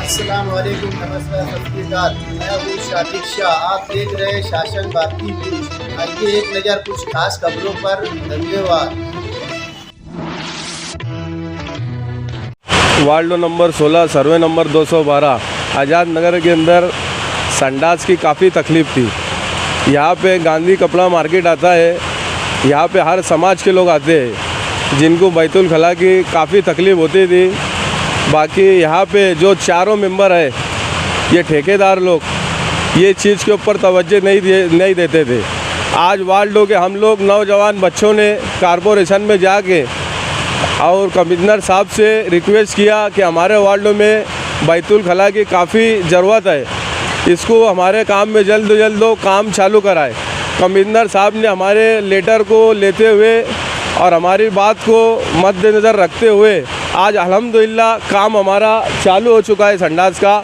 अस्सलाम वालेकुम, नमस्कार, सत श्री अकाल। मैं हूँ शातिक शाह। आप देख रहे हैं शासन भारती न्यूज। आइए एक नज़र कुछ खास खबरों पर। धन्यवाद। Ward number 16 survey number 212 Azad Nagar के अंदर संडास की काफ़ी तकलीफ़ थी। यहाँ पे गांधी कपड़ा मार्केट आता है। यहाँ पे हर समाज के लोग आते हैं जिनको बैतुल खला की काफ़ी तकलीफ़ होती थी। बाकी यहाँ पे जो चारों मेंबर है ये ठेकेदार लोग ये चीज़ के ऊपर तवज्जो नहीं देते थे। आज वार्डों के हम लोग नौजवान बच्चों ने कारपोरेशन में जाके और कमिश्नर साहब से रिक्वेस्ट किया कि हमारे वार्डों में बैतुल खला की काफ़ी ज़रूरत है, इसको हमारे काम में जल्द से जल्द काम चालू कराए। कमिश्नर साहब ने हमारे लेटर को लेते हुए और हमारी बात को मद्देनज़र रखते हुए आज अल्हम्दुलिल्लाह काम हमारा चालू हो चुका है संडास का।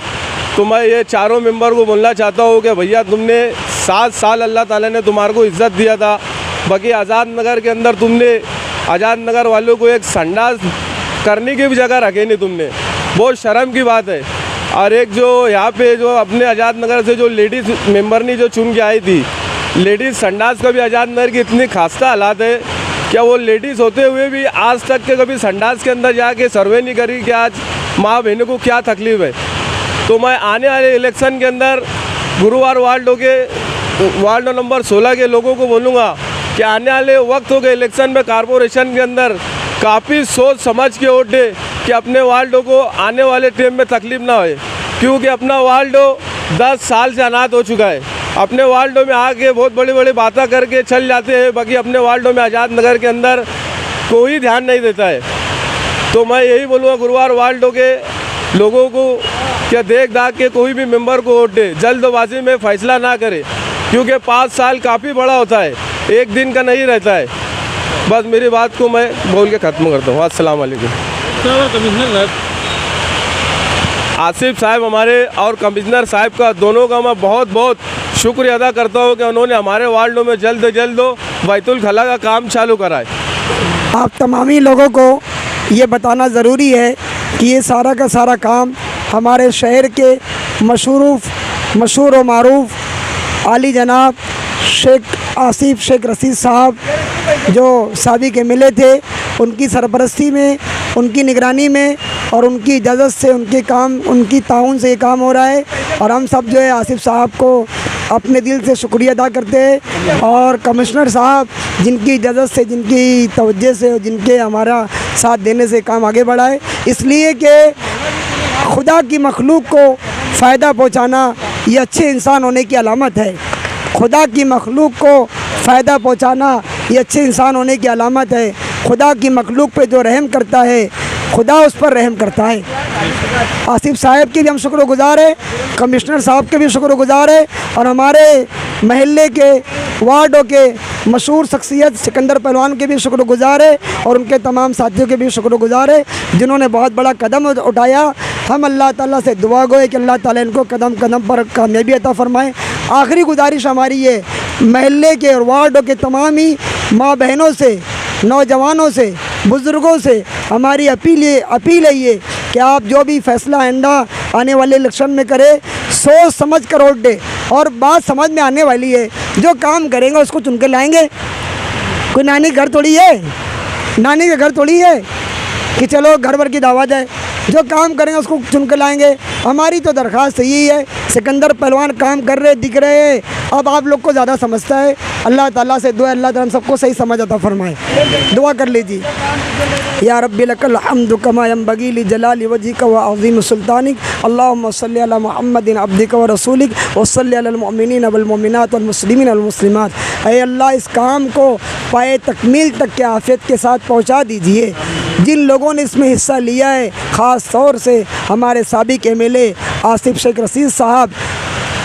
तो मैं ये चारों मेंबर को बोलना चाहता हूँ कि भैया तुमने 7 साल अल्लाह ताला ने तुम्हारे को इज़्ज़त दिया था। बाकी आज़ाद नगर के अंदर तुमने आज़ाद नगर वालों को एक संडास करने की भी जगह रखे नहीं तुमने, बहुत शर्म की बात है। और एक जो यहाँ पे जो अपने आज़ाद नगर से जो लेडीज़ मेंबर ने जो चुन के आई थी, लेडीज़ संडास का भी आज़ाद नगर की इतनी खास्ता हालात है क्या वो लेडीज़ होते हुए भी आज तक के कभी संडास के अंदर जाके सर्वे नहीं करी कि आज माँ बहनों को क्या तकलीफ़ है। तो मैं आने वाले इलेक्शन के अंदर गुरुवार वार्ड नंबर 16 के लोगों को बोलूँगा कि आने वाले वक्त के इलेक्शन में कारपोरेशन के अंदर काफ़ी सोच समझ के वोट दे कि अपने वार्डों को आने वाले टाइम में तकलीफ़ ना होए, क्योंकि अपना वार्ड 10 साल से अनाथ हो चुका है। अपने वार्डों में आके बहुत बड़ी बड़ी बातें करके चल जाते हैं, बाकी अपने वार्डों में आज़ाद नगर के अंदर कोई ध्यान नहीं देता है। तो मैं यही बोलूँगा गुरुवार वार्डों के लोगों को क्या देख दाख के कोई भी मेंबर को वोट दे, जल्दबाजी में फ़ैसला ना करे, क्योंकि 5 साल काफ़ी बड़ा होता है, एक दिन का नहीं रहता है। बस मेरी बात को मैं बोल के ख़त्म करता हूँ। अस्सलाम वालेकुम। कमिश्नर आसिफ साहब हमारे और कमिश्नर साहब का दोनों का मैं बहुत बहुत शुक्रिया अदा करता हूँ कि उन्होंने हमारे वार्डों में जल्द से जल्द बैतुल खला का काम चालू कराए। आप तमामी लोगों को ये बताना ज़रूरी है कि ये सारा का सारा काम हमारे शहर के मशहूर व मारूफ आली जनाब शेख आसिफ शेख रशीद साहब जो साबिक़ MLA थे, उनकी सरपरस्ती में, उनकी निगरानी में और उनकी इजाज़त से उनकी ताउन से ये काम हो रहा है। और हम सब जो है आसिफ साहब को अपने दिल से शुक्रिया अदा करते हैं। और कमिश्नर साहब जिनकी इजाज़त से, जिनकी तवज्जो से और जिनके हमारा साथ देने से काम आगे बढ़ा है, इसलिए कि खुदा की मखलूक को फ़ायदा पहुंचाना ये अच्छे इंसान होने की अलामत है। खुदा की मखलूक को फ़ायदा पहुंचाना ये अच्छे इंसान होने की अलामत है। खुदा की मखलूक पे जो रहम करता है खुदा उस पर रहम करता है। आसिफ साहब के भी हम शुक्रगुज़ार हैं, कमिश्नर साहब के भी शुक्रगुज़ार हैं और हमारे महल्ले के वार्डों के मशहूर शख्सियत सिकंदर पहलवान के भी शुक्रगुज़ार है और उनके तमाम साथियों के भी शुक्रगुज़ार है जिन्होंने बहुत बड़ा कदम उठाया। हम अल्लाह ताला से दुआ गो है कि अल्लाह ताला इनको कदम कदम पर कामयाबी अता फरमाए। आखिरी गुजारिश हमारी ये महल्ले के और वार्डों के तमाम ही माँ बहनों से, नौजवानों से, बुज़ुर्गों से हमारी अपील है ये कि आप जो भी फ़ैसला आइंदा आने वाले इलेक्शन में करें, सोच समझ कर वोट दे। और बात समझ में आने वाली है, जो काम करेंगे उसको चुन के लाएंगे। कोई नानी घर थोड़ी है, नानी के घर थोड़ी है कि चलो घर भर की दावत है। जो काम करेंगे उसको चुन के लाएंगे। हमारी तो दरख्वास्त यही है, सिकंदर पहलवान काम कर रहे दिख रहे हैं, अब आप लोग को ज़्यादा समझता है। अल्लाह ताला से दुआ, अल्लाह ताला सबको सही समझ अता फरमाए। दुआ कर लीजिए। या रब्बी लकल हम्दु कमा यंबगी लि जलाली वजहिक व अज़ीम सुल्तानिक। अल्लाहुम्मा सल्लि अला मुहम्मदिन अब्दिक व रसूलिक व सल्लि अलल मुमिनीन वल मुमिनात वल मुस्लिमीन वल मुस्लिमात। ऐ अल्लाह, इस काम को पाए तकमील तक के आफियत के साथ पहुँचा दीजिए। जिन लोगों ने इसमें हिस्सा लिया है, ख़ास तौर से हमारे साबिक़ MLA आसिफ शेख रशीद साहब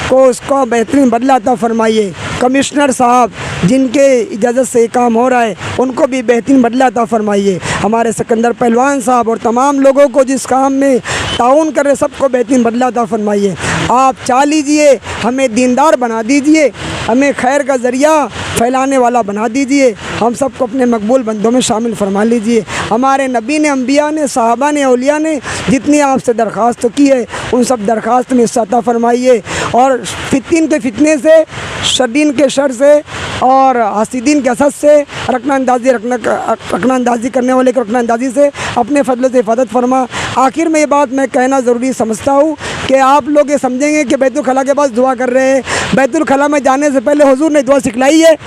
को उसका बेहतरीन बदला अता फरमाइए। कमिश्नर साहब जिनके इजाज़त से काम हो रहा है उनको भी बेहतरीन बदला अता फरमाइए। हमारे सिकंदर पहलवान साहब और तमाम लोगों को जिस काम में ताउन कर रहे सबको बेहतरीन बदला अता फरमाइए। आप चाह लीजिए, हमें दीनदार बना दीजिए, हमें खैर का ज़रिया फैलाने वाला बना दीजिए। हम सबको अपने मकबूल बंदों में शामिल फरमा लीजिए। हमारे नबी ने, अम्बिया ने, सहाबा ने, औलिया ने जितनी आपसे दरख्वास्त की है उन सब दरख्वास्त में हिस्सा अता फरमाइए। और फितिन के फितने से, शरीन के शर से और हसीदीन के असद से, रखना-अंदाज़ी करने वाले के रखना-अंदाज़ी से अपने फजल से हिफाजत फरमा। आखिर में ये बात मैं कहना ज़रूरी समझता हूँ कि आप लोग ये समझेंगे कि बैतुल खला के पास दुआ कर रहे हैं। बैतुल खला में जाने से पहले हुजूर ने दुआ सिखलाई है।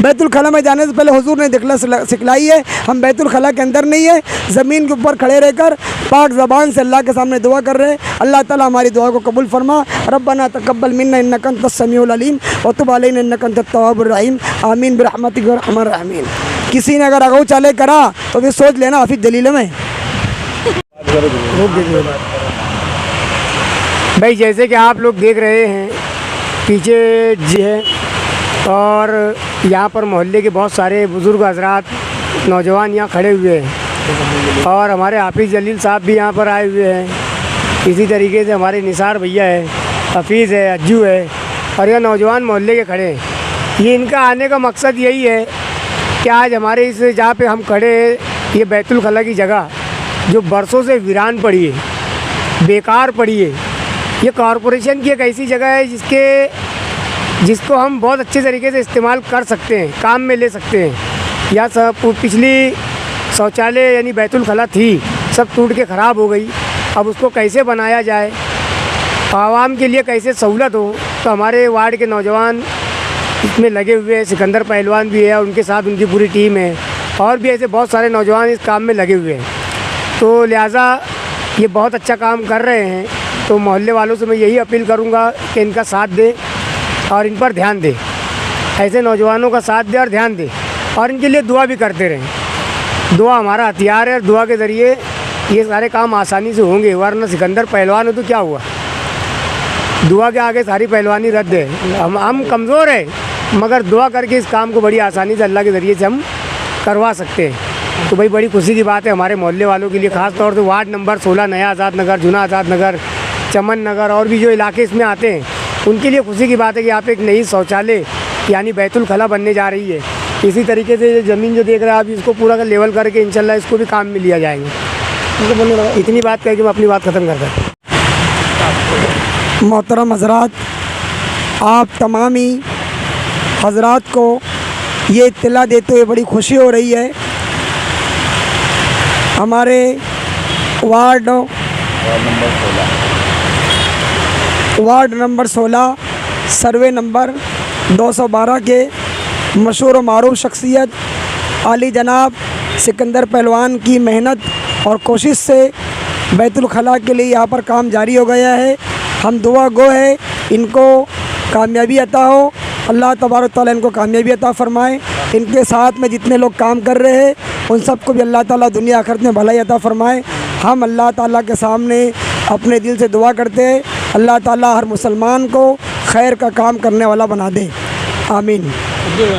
बैतुल खला में जाने से पहले हुजूर ने सिखलाई है। हम बैतुल खला के अंदर नहीं है, ज़मीन के ऊपर खड़े रहकर पाक ज़बान से अल्लाह के सामने दुआ कर रहे हैं। अल्लाह ताला हमारी दुआ को कबूल फरमा। रब्बना तक़ब्बल मिन्ना इन्नका अंतस समीउल अलीम व तुब अलैना इन्नका अंतत तव्वाबुर रहीम। आमीन बिरहमतिक या अरहमर राहिमीन। किसी ने अगर अगौ चाले करा तो फिर सोच लेना हाफिज़ जलील में भाई। जैसे कि आप लोग देख रहे हैं पीछे जी है, और यहाँ पर मोहल्ले के बहुत सारे बुज़ुर्ग हज़रात, नौजवान यहाँ खड़े हुए हैं, और हमारे हाफिज़ जलील साहब भी यहाँ पर आए हुए हैं। इसी तरीके से हमारे निसार भैया है, हफीज़ है, अज्जू है, और यह नौजवान मोहल्ले के खड़े हैं। ये इनका आने का मकसद यही है कि आज हमारे इस जहाँ पे हम खड़े हैं, ये बैतुल खला की जगह जो बरसों से वीरान पड़ी है, बेकार पड़ी है, ये कॉरपोरेशन की एक ऐसी जगह है जिसको हम बहुत अच्छे तरीके से इस्तेमाल कर सकते हैं, काम में ले सकते हैं। या सब पिछली शौचालय यानी बैतुल खला थी, सब टूट के ख़राब हो गई। अब उसको कैसे बनाया जाए, आवाम के लिए कैसे सहूलत हो, तो हमारे वार्ड के नौजवान इसमें लगे हुए हैं। सिकंदर पहलवान भी है और उनके साथ उनकी पूरी टीम है, और भी ऐसे बहुत सारे नौजवान इस काम में लगे हुए हैं। तो लिहाजा ये बहुत अच्छा काम कर रहे हैं। तो मोहल्ले वालों से मैं यही अपील करूँगा कि इनका साथ दें और इन पर ध्यान दें, ऐसे नौजवानों का साथ दें और ध्यान दें, और इनके लिए दुआ भी करते रहें। दुआ हमारा हथियार है, और दुआ के ज़रिए ये सारे काम आसानी से होंगे। वरना सिकंदर पहलवान हो तो क्या हुआ, दुआ के आगे सारी पहलवानी रद्द है। हम कमज़ोर हैं, मगर दुआ करके इस काम को बड़ी आसानी से अल्लाह के ज़रिए से हम करवा सकते हैं। तो भाई बड़ी खुशी की बात है हमारे मोहल्ले वालों के लिए, ख़ास तौर से वार्ड नंबर 16 नया आज़ाद नगर, जूना आज़ाद नगर, चमन नगर और भी जो इलाके इसमें आते हैं, उनके लिए खुशी की बात है कि यहाँ पे एक नई शौचालय यानी बैतुल खला बनने जा रही है। इसी तरीके से ज़मीन जो देख रहे हैं आप, इसको पूरा का लेवल करके इंशाल्लाह इसको भी काम में लिया जाएंगे। इतनी बात कह के मैं अपनी बात ख़त्म करता हूँ। मोहतरम हज़रात, आप तमामी हज़रात को ये इत्तला देते हुए बड़ी खुशी हो रही है। हमारे वार्ड नंबर 16 सर्वे नंबर 212 के मशहूर व मारूफ शख्सियत आली जनाब सिकंदर पहलवान की मेहनत और कोशिश से बैतुल खला के लिए यहाँ पर काम जारी हो गया है। हम दुआ गो है इनको कामयाबी अता हो, अल्लाह तबारक तआला इनको कामयाबी अता फ़रमाए। इनके साथ में जितने लोग काम कर रहे हैं उन सबको भी अल्लाह ताला दुनिया आखिरत में भलाई अता फ़रमाए। हम अल्लाह ताला के सामने अपने दिल से दुआ करते हैं, अल्लाह ताला हर मुसलमान को खैर का काम करने वाला बना दे। आमीन।